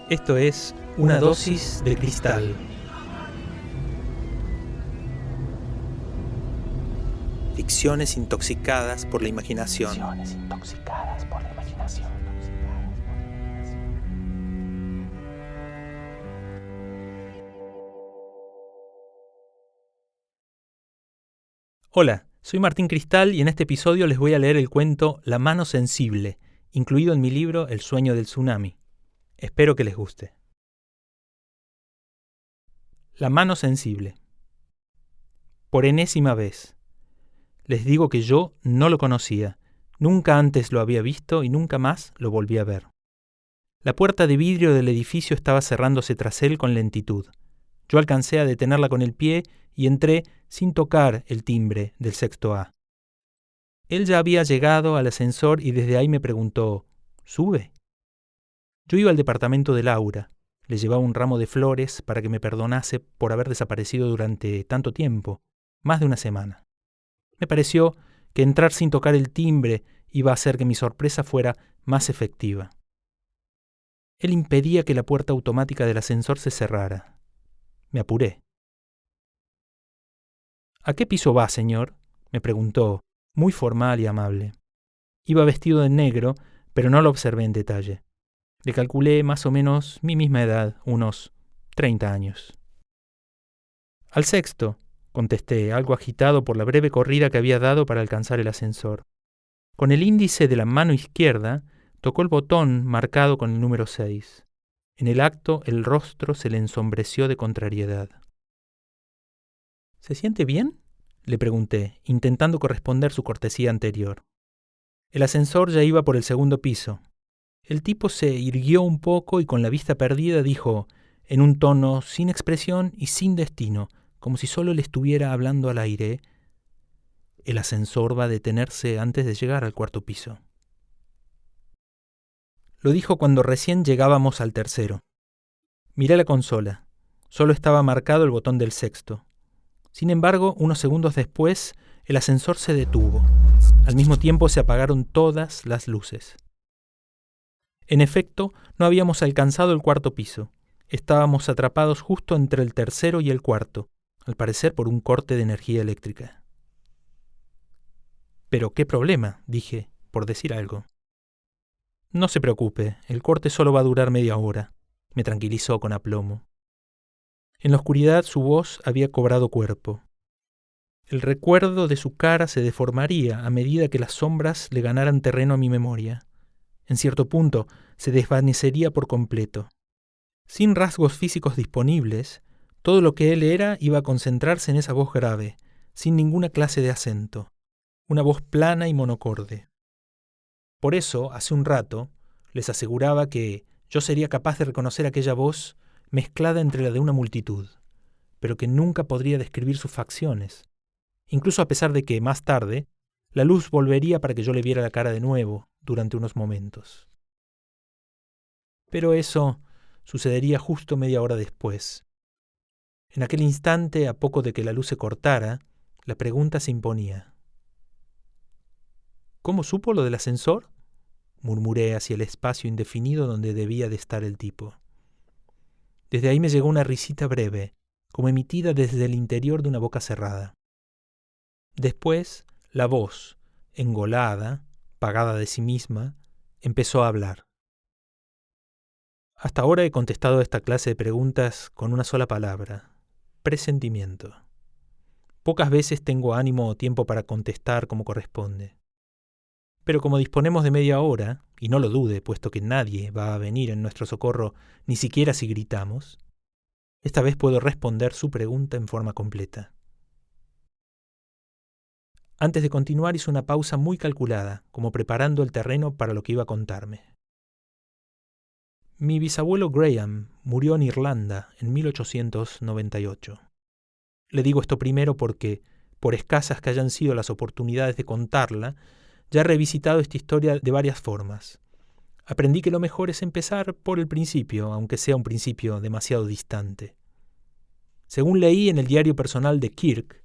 Esto es Una dosis de cristal. Ficciones intoxicadas por la imaginación. Hola, soy Martín Cristal y en este episodio les voy a leer el cuento La mano sensible, incluido en mi libro El sueño del tsunami. Espero que les guste. La mano sensible. Por enésima vez. Les digo que yo no lo conocía. Nunca antes lo había visto y nunca más lo volví a ver. La puerta de vidrio del edificio estaba cerrándose tras él con lentitud. Yo alcancé a detenerla con el pie y entré sin tocar el timbre del sexto A. Él ya había llegado al ascensor y desde ahí me preguntó, ¿sube? Yo iba al departamento de Laura. Le llevaba un ramo de flores para que me perdonase por haber desaparecido durante tanto tiempo, más de una semana. Me pareció que entrar sin tocar el timbre iba a hacer que mi sorpresa fuera más efectiva. Él impedía que la puerta automática del ascensor se cerrara. Me apuré. ¿A qué piso va, señor?, me preguntó, muy formal y amable. Iba vestido de negro, pero no lo observé en detalle. Le calculé más o menos mi misma edad, unos 30 años. Al sexto, contesté, algo agitado por la breve corrida que había dado para alcanzar el ascensor. Con el índice de la mano izquierda, tocó el botón marcado con el número 6. En el acto, el rostro se le ensombreció de contrariedad. ¿Se siente bien?, le pregunté, intentando corresponder su cortesía anterior. El ascensor ya iba por el segundo piso. El tipo se irguió un poco y con la vista perdida dijo, en un tono sin expresión y sin destino, como si solo le estuviera hablando al aire, el ascensor va a detenerse antes de llegar al cuarto piso. Lo dijo cuando recién llegábamos al tercero. Miré la consola. Solo estaba marcado el botón del sexto. Sin embargo, unos segundos después, el ascensor se detuvo. Al mismo tiempo se apagaron todas las luces. En efecto, no habíamos alcanzado el cuarto piso. Estábamos atrapados justo entre el tercero y el cuarto, al parecer por un corte de energía eléctrica. «¿Pero qué problema?», dije, por decir algo. «No se preocupe, el corte solo va a durar media hora», me tranquilizó con aplomo. En la oscuridad su voz había cobrado cuerpo. El recuerdo de su cara se deformaría a medida que las sombras le ganaran terreno a mi memoria. En cierto punto, se desvanecería por completo. Sin rasgos físicos disponibles, todo lo que él era iba a concentrarse en esa voz grave, sin ninguna clase de acento. Una voz plana y monocorde. Por eso, hace un rato, les aseguraba que yo sería capaz de reconocer aquella voz mezclada entre la de una multitud, pero que nunca podría describir sus facciones, incluso a pesar de que, más tarde, la luz volvería para que yo le viera la cara de nuevo durante unos momentos. Pero eso sucedería justo media hora después. En aquel instante, a poco de que la luz se cortara, la pregunta se imponía. «¿Cómo supo lo del ascensor?», murmuré hacia el espacio indefinido donde debía de estar el tipo. Desde ahí me llegó una risita breve, como emitida desde el interior de una boca cerrada. Después, la voz, engolada, pagada de sí misma, empezó a hablar. Hasta ahora he contestado esta clase de preguntas con una sola palabra: presentimiento. Pocas veces tengo ánimo o tiempo para contestar como corresponde. Pero como disponemos de media hora, y no lo dude, puesto que nadie va a venir en nuestro socorro, ni siquiera si gritamos, esta vez puedo responder su pregunta en forma completa. Antes de continuar hizo una pausa muy calculada, como preparando el terreno para lo que iba a contarme. Mi bisabuelo Graham murió en Irlanda en 1898. Le digo esto primero porque, por escasas que hayan sido las oportunidades de contarla, ya he revisitado esta historia de varias formas. Aprendí que lo mejor es empezar por el principio, aunque sea un principio demasiado distante. Según leí en el diario personal de Kirk,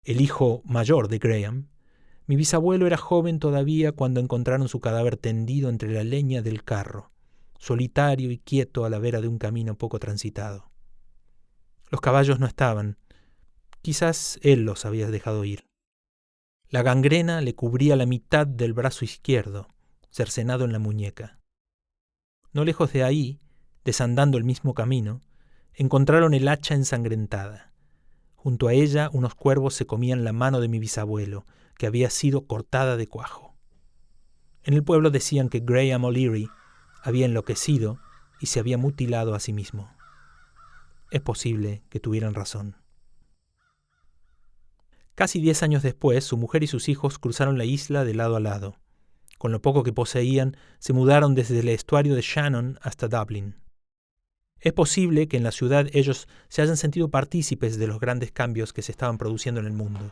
el hijo mayor de Graham, mi bisabuelo era joven todavía cuando encontraron su cadáver tendido entre la leña del carro. solitario y quieto a la vera de un camino poco transitado. Los caballos no estaban. Quizás él los había dejado ir. La gangrena le cubría la mitad del brazo izquierdo, cercenado en la muñeca. No lejos de ahí, desandando el mismo camino, encontraron el hacha ensangrentada. Junto a ella, unos cuervos se comían la mano de mi bisabuelo, que había sido cortada de cuajo. En el pueblo decían que Graham O'Leary había enloquecido y se había mutilado a sí mismo. Es posible que tuvieran razón. Casi 10 años después, su mujer y sus hijos cruzaron la isla de lado a lado. Con lo poco que poseían, se mudaron desde el estuario de Shannon hasta Dublín. Es posible que en la ciudad ellos se hayan sentido partícipes de los grandes cambios que se estaban produciendo en el mundo.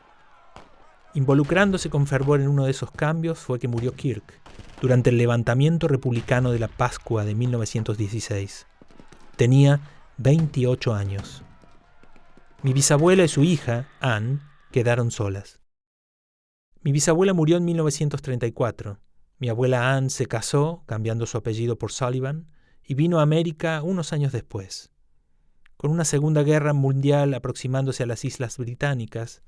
Involucrándose con fervor en uno de esos cambios fue que murió Kirk, durante el levantamiento republicano de la Pascua de 1916. Tenía 28 años. Mi bisabuela y su hija, Anne, quedaron solas. Mi bisabuela murió en 1934. Mi abuela Anne se casó, cambiando su apellido por Sullivan, y vino a América unos años después. Con una Segunda Guerra Mundial aproximándose a las Islas Británicas,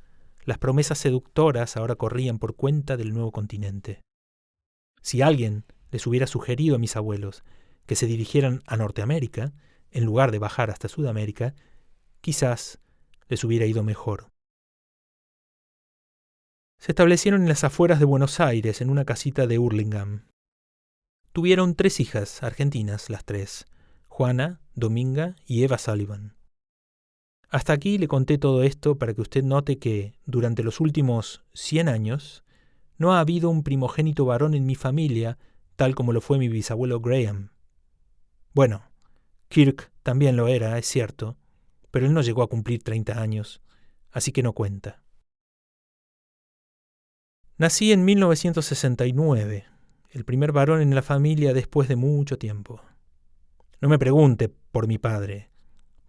las promesas seductoras ahora corrían por cuenta del nuevo continente. Si alguien les hubiera sugerido a mis abuelos que se dirigieran a Norteamérica, en lugar de bajar hasta Sudamérica, quizás les hubiera ido mejor. Se establecieron en las afueras de Buenos Aires, en una casita de Hurlingham. Tuvieron 3 hijas, argentinas las 3, Juana, Dominga y Eva Sullivan. Hasta aquí le conté todo esto para que usted note que, durante los últimos 100 años, no ha habido un primogénito varón en mi familia, tal como lo fue mi bisabuelo Graham. Bueno, Kirk también lo era, es cierto, pero él no llegó a cumplir 30 años, así que no cuenta. Nací en 1969, el primer varón en la familia después de mucho tiempo. No me pregunte por mi padre,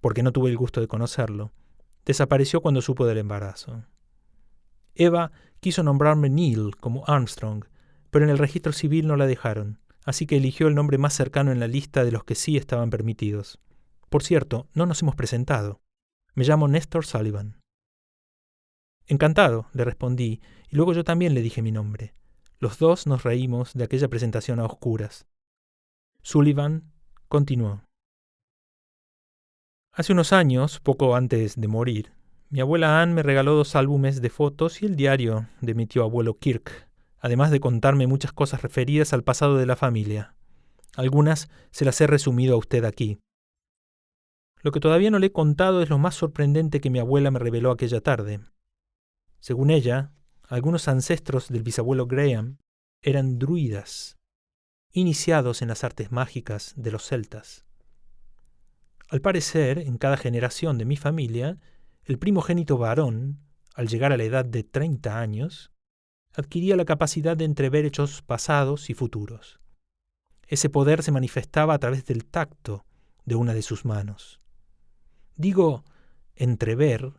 porque no tuve el gusto de conocerlo. Desapareció cuando supo del embarazo. Eva quiso nombrarme Neil como Armstrong, pero en el registro civil no la dejaron, así que eligió el nombre más cercano en la lista de los que sí estaban permitidos. Por cierto, no nos hemos presentado. Me llamo Néstor Sullivan. Encantado, le respondí, y luego yo también le dije mi nombre. Los dos nos reímos de aquella presentación a oscuras. Sullivan continuó. Hace unos años, poco antes de morir, mi abuela Anne me regaló 2 álbumes de fotos y el diario de mi tío abuelo Kirk, además de contarme muchas cosas referidas al pasado de la familia. Algunas se las he resumido a usted aquí. Lo que todavía no le he contado es lo más sorprendente que mi abuela me reveló aquella tarde. Según ella, algunos ancestros del bisabuelo Graham eran druidas, iniciados en las artes mágicas de los celtas. Al parecer, en cada generación de mi familia, el primogénito varón, al llegar a la edad de 30 años, adquiría la capacidad de entrever hechos pasados y futuros. Ese poder se manifestaba a través del tacto de una de sus manos. Digo entrever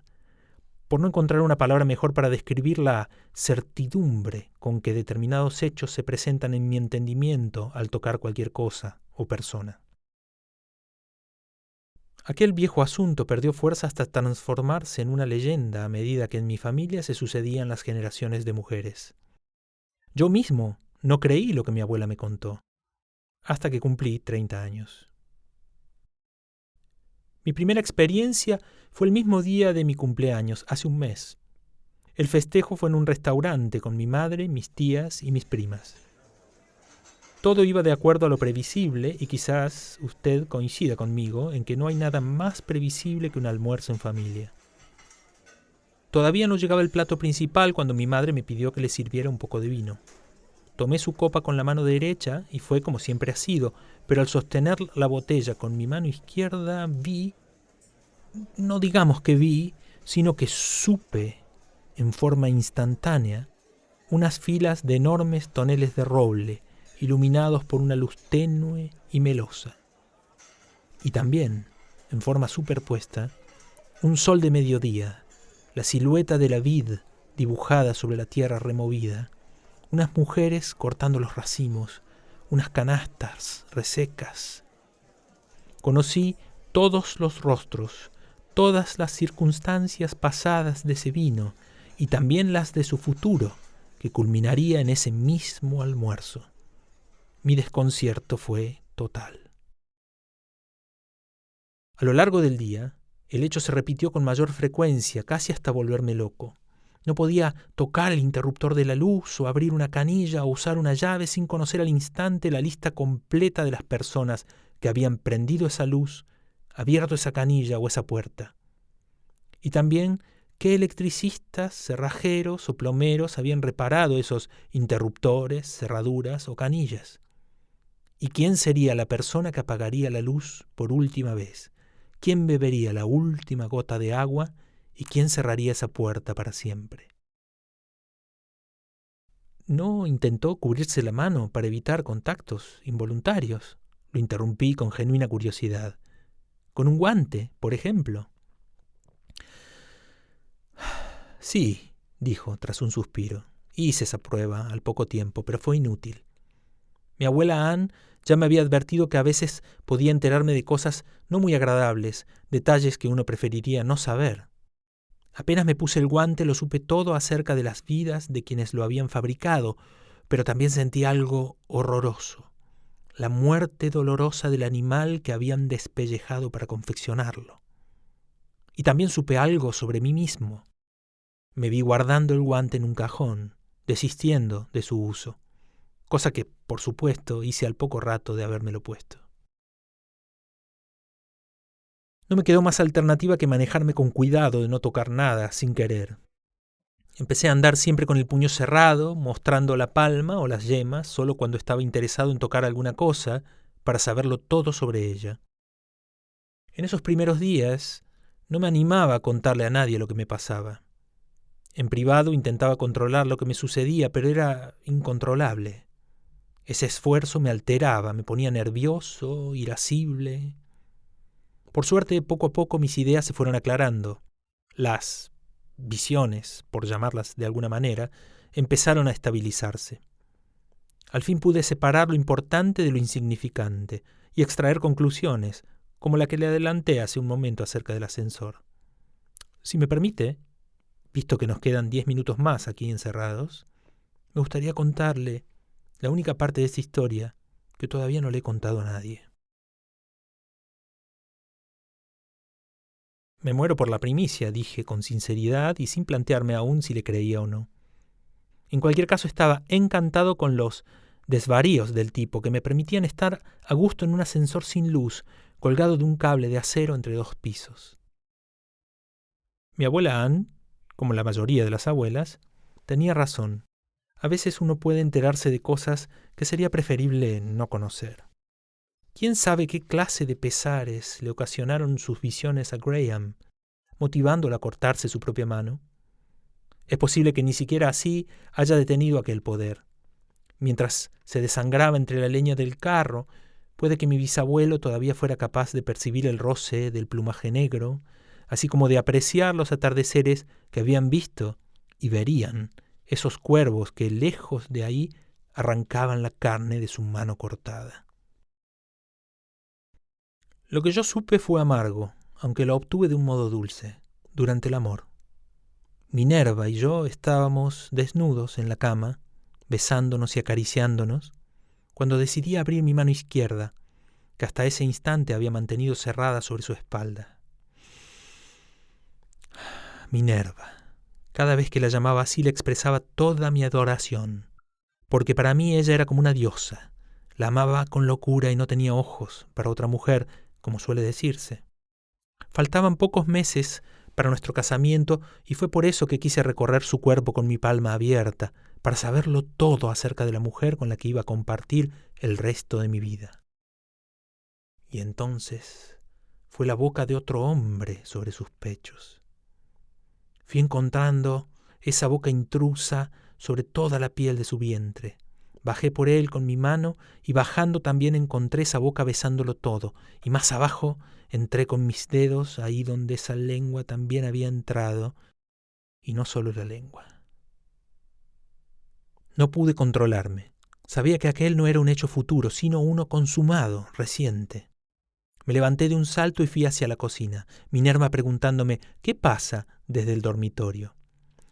por no encontrar una palabra mejor para describir la certidumbre con que determinados hechos se presentan en mi entendimiento al tocar cualquier cosa o persona. Aquel viejo asunto perdió fuerza hasta transformarse en una leyenda a medida que en mi familia se sucedían las generaciones de mujeres. Yo mismo no creí lo que mi abuela me contó, hasta que cumplí 30 años. Mi primera experiencia fue el mismo día de mi cumpleaños, hace un mes. El festejo fue en un restaurante con mi madre, mis tías y mis primas. Todo iba de acuerdo a lo previsible y quizás usted coincida conmigo en que no hay nada más previsible que un almuerzo en familia. Todavía no llegaba el plato principal cuando mi madre me pidió que le sirviera un poco de vino. Tomé su copa con la mano derecha y fue como siempre ha sido, pero al sostener la botella con mi mano izquierda no digamos que vi, sino que supe, en forma instantánea, unas filas de enormes toneles de roble, iluminados por una luz tenue y melosa. Y también, en forma superpuesta, un sol de mediodía, la silueta de la vid dibujada sobre la tierra removida, unas mujeres cortando los racimos, unas canastas resecas Conocí todos los rostros, todas las circunstancias pasadas de ese vino y también las de su futuro, que culminaría en ese mismo almuerzo. Mi desconcierto fue total. A lo largo del día, el hecho se repitió con mayor frecuencia, casi hasta volverme loco. No podía tocar el interruptor de la luz o abrir una canilla o usar una llave sin conocer al instante la lista completa de las personas que habían prendido esa luz, abierto esa canilla o esa puerta. Y también qué electricistas, cerrajeros o plomeros habían reparado esos interruptores, cerraduras o canillas. ¿Y quién sería la persona que apagaría la luz por última vez? ¿Quién bebería la última gota de agua? ¿Y quién cerraría esa puerta para siempre? ¿No intentó cubrirse la mano para evitar contactos involuntarios? Lo interrumpí con genuina curiosidad. ¿Con un guante, por ejemplo? Sí, dijo tras un suspiro. Hice esa prueba al poco tiempo, pero fue inútil. Mi abuela Anne ya me había advertido que a veces podía enterarme de cosas no muy agradables, detalles que uno preferiría no saber. Apenas me puse el guante, lo supe todo acerca de las vidas de quienes lo habían fabricado, pero también sentí algo horroroso, la muerte dolorosa del animal que habían despellejado para confeccionarlo. Y también supe algo sobre mí mismo. Me vi guardando el guante en un cajón, desistiendo de su uso, cosa que, por supuesto, hice al poco rato de habérmelo puesto. No me quedó más alternativa que manejarme con cuidado de no tocar nada sin querer. Empecé a andar siempre con el puño cerrado, mostrando la palma o las yemas solo cuando estaba interesado en tocar alguna cosa para saberlo todo sobre ella. En esos primeros días no me animaba a contarle a nadie lo que me pasaba. En privado intentaba controlar lo que me sucedía, pero era incontrolable. Ese esfuerzo me alteraba, me ponía nervioso, irascible. Por suerte, poco a poco mis ideas se fueron aclarando. Las visiones, por llamarlas de alguna manera, empezaron a estabilizarse. Al fin pude separar lo importante de lo insignificante y extraer conclusiones, como la que le adelanté hace un momento acerca del ascensor. Si me permite, visto que nos quedan 10 minutos más aquí encerrados, me gustaría contarle la única parte de esta historia que todavía no le he contado a nadie. Me muero por la primicia, dije con sinceridad y sin plantearme aún si le creía o no. En cualquier caso estaba encantado con los desvaríos del tipo que me permitían estar a gusto en un ascensor sin luz, colgado de un cable de acero entre 2 pisos. Mi abuela Anne, como la mayoría de las abuelas, tenía razón. A veces uno puede enterarse de cosas que sería preferible no conocer. ¿Quién sabe qué clase de pesares le ocasionaron sus visiones a Graham, motivándolo a cortarse su propia mano? Es posible que ni siquiera así haya detenido aquel poder. Mientras se desangraba entre la leña del carro, puede que mi bisabuelo todavía fuera capaz de percibir el roce del plumaje negro, así como de apreciar los atardeceres que habían visto y verían esos cuervos que lejos de ahí arrancaban la carne de su mano cortada. Lo que yo supe fue amargo, aunque lo obtuve de un modo dulce, durante el amor. Minerva y yo estábamos desnudos en la cama, besándonos y acariciándonos, cuando decidí abrir mi mano izquierda, que hasta ese instante había mantenido cerrada sobre su espalda. Minerva. Cada vez que la llamaba así le expresaba toda mi adoración, porque para mí ella era como una diosa. La amaba con locura y no tenía ojos para otra mujer, como suele decirse. Faltaban pocos meses para nuestro casamiento y fue por eso que quise recorrer su cuerpo con mi palma abierta, para saberlo todo acerca de la mujer con la que iba a compartir el resto de mi vida. Y entonces fue la boca de otro hombre sobre sus pechos. Fui encontrando esa boca intrusa sobre toda la piel de su vientre. Bajé por él con mi mano y bajando también encontré esa boca besándolo todo, y más abajo entré con mis dedos ahí donde esa lengua también había entrado, y no solo la lengua. No pude controlarme. Sabía que aquel no era un hecho futuro, sino uno consumado, reciente. Me levanté de un salto y fui hacia la cocina, Minerva preguntándome ¿qué pasa desde el dormitorio?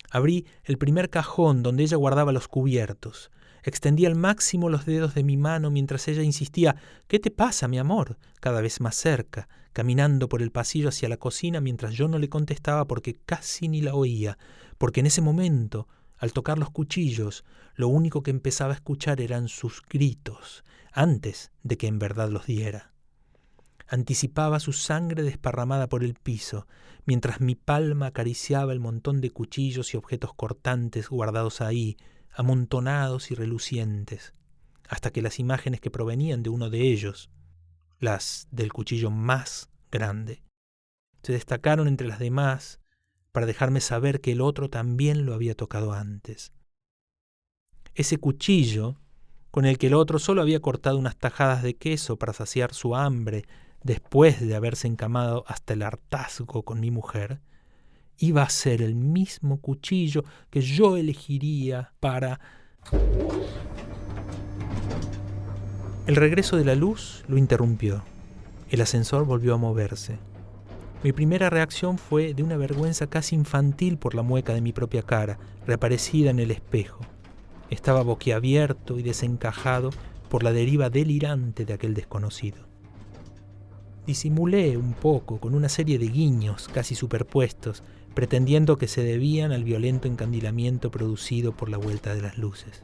Abrí el primer cajón donde ella guardaba los cubiertos. Extendí al máximo los dedos de mi mano mientras ella insistía «¿Qué te pasa, mi amor?», cada vez más cerca, caminando por el pasillo hacia la cocina mientras yo no le contestaba porque casi ni la oía, porque en ese momento, al tocar los cuchillos, lo único que empezaba a escuchar eran sus gritos, antes de que en verdad los diera. Anticipaba su sangre desparramada por el piso, mientras mi palma acariciaba el montón de cuchillos y objetos cortantes guardados ahí, amontonados y relucientes, hasta que las imágenes que provenían de uno de ellos, las del cuchillo más grande, se destacaron entre las demás para dejarme saber que el otro también lo había tocado antes. Ese cuchillo, con el que el otro solo había cortado unas tajadas de queso para saciar su hambre después de haberse encamado hasta el hartazgo con mi mujer, iba a ser el mismo cuchillo que yo elegiría para... El regreso de la luz lo interrumpió. El ascensor volvió a moverse. Mi primera reacción fue de una vergüenza casi infantil por la mueca de mi propia cara, reaparecida en el espejo. Estaba boquiabierto y desencajado por la deriva delirante de aquel desconocido. Disimulé un poco con una serie de guiños casi superpuestos, pretendiendo que se debían al violento encandilamiento producido por la vuelta de las luces.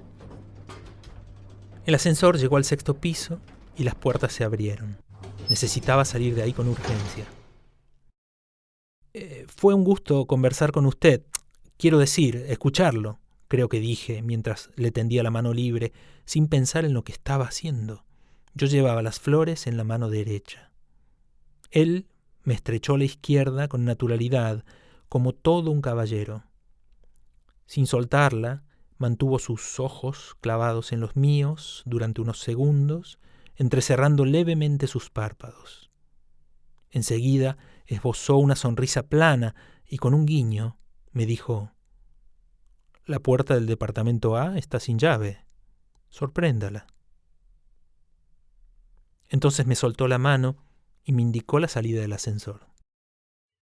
El ascensor llegó al 6º piso y las puertas se abrieron. Necesitaba salir de ahí con urgencia. Fue un gusto conversar con usted. Quiero decir, escucharlo, creo que dije mientras le tendía la mano libre, sin pensar en lo que estaba haciendo. Yo llevaba las flores en la mano derecha. Él me estrechó la izquierda con naturalidad, como todo un caballero. Sin soltarla, mantuvo sus ojos clavados en los míos durante unos segundos, entrecerrando levemente sus párpados. Enseguida esbozó una sonrisa plana y con un guiño me dijo: «La puerta del departamento A está sin llave. Sorpréndala». Entonces me soltó la mano y me indicó la salida del ascensor.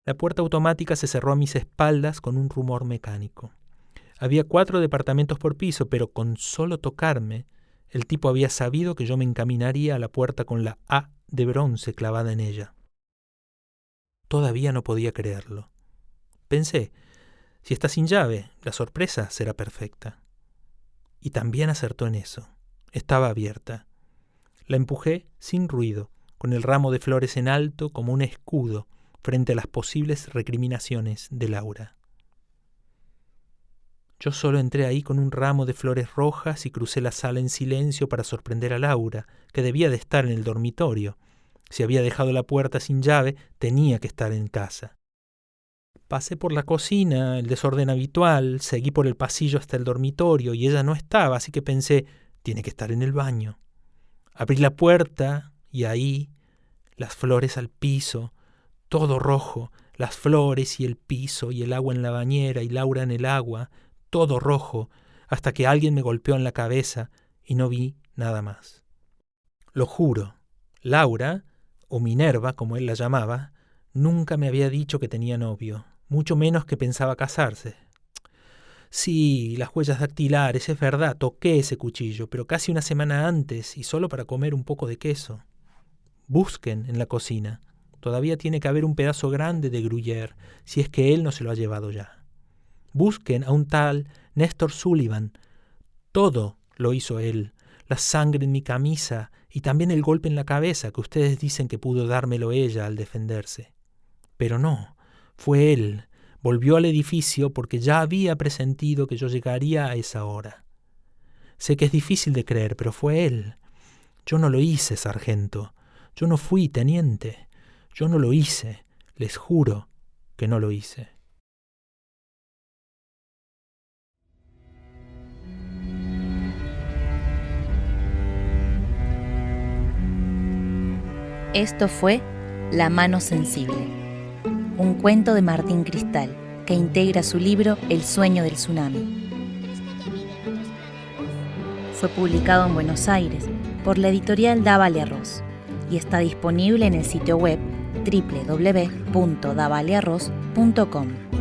La puerta automática se cerró a mis espaldas con un rumor mecánico. Había 4 departamentos por piso, pero con solo tocarme, el tipo había sabido que yo me encaminaría a la puerta con la A de bronce clavada en ella. Todavía no podía creerlo. Pensé, si está sin llave, la sorpresa será perfecta. Y también acertó en eso. Estaba abierta. La empujé sin ruido, con el ramo de flores en alto como un escudo frente a las posibles recriminaciones de Laura. Yo solo entré ahí con un ramo de flores rojas y crucé la sala en silencio para sorprender a Laura, que debía de estar en el dormitorio. Si había dejado la puerta sin llave, tenía que estar en casa. Pasé por la cocina, el desorden habitual, seguí por el pasillo hasta el dormitorio y ella no estaba, así que pensé, tiene que estar en el baño. Abrí la puerta y ahí, las flores al piso, todo rojo, las flores y el piso y el agua en la bañera y Laura en el agua, todo rojo, hasta que alguien me golpeó en la cabeza y no vi nada más. Lo juro, Laura, o Minerva, como él la llamaba, nunca me había dicho que tenía novio, mucho menos que pensaba casarse. Sí, las huellas dactilares, es verdad, toqué ese cuchillo, pero casi una semana antes y solo para comer un poco de queso. Busquen en la cocina. Todavía tiene que haber un pedazo grande de gruyère, si es que él no se lo ha llevado ya. Busquen a un tal Néstor Sullivan. Todo lo hizo él. La sangre en mi camisa y también el golpe en la cabeza que ustedes dicen que pudo dármelo ella al defenderse. Pero no, fue él. Volvió al edificio porque ya había presentido que yo llegaría a esa hora. Sé que es difícil de creer, pero fue él. Yo no lo hice, sargento. Yo no fui, teniente. Yo no lo hice. Les juro que no lo hice. Esto fue La mano sensible, un cuento de Martín Cristal que integra su libro El sueño del tsunami. Fue publicado en Buenos Aires por la editorial Dávale Arroz. y está disponible en el sitio web www.davalearroz.com.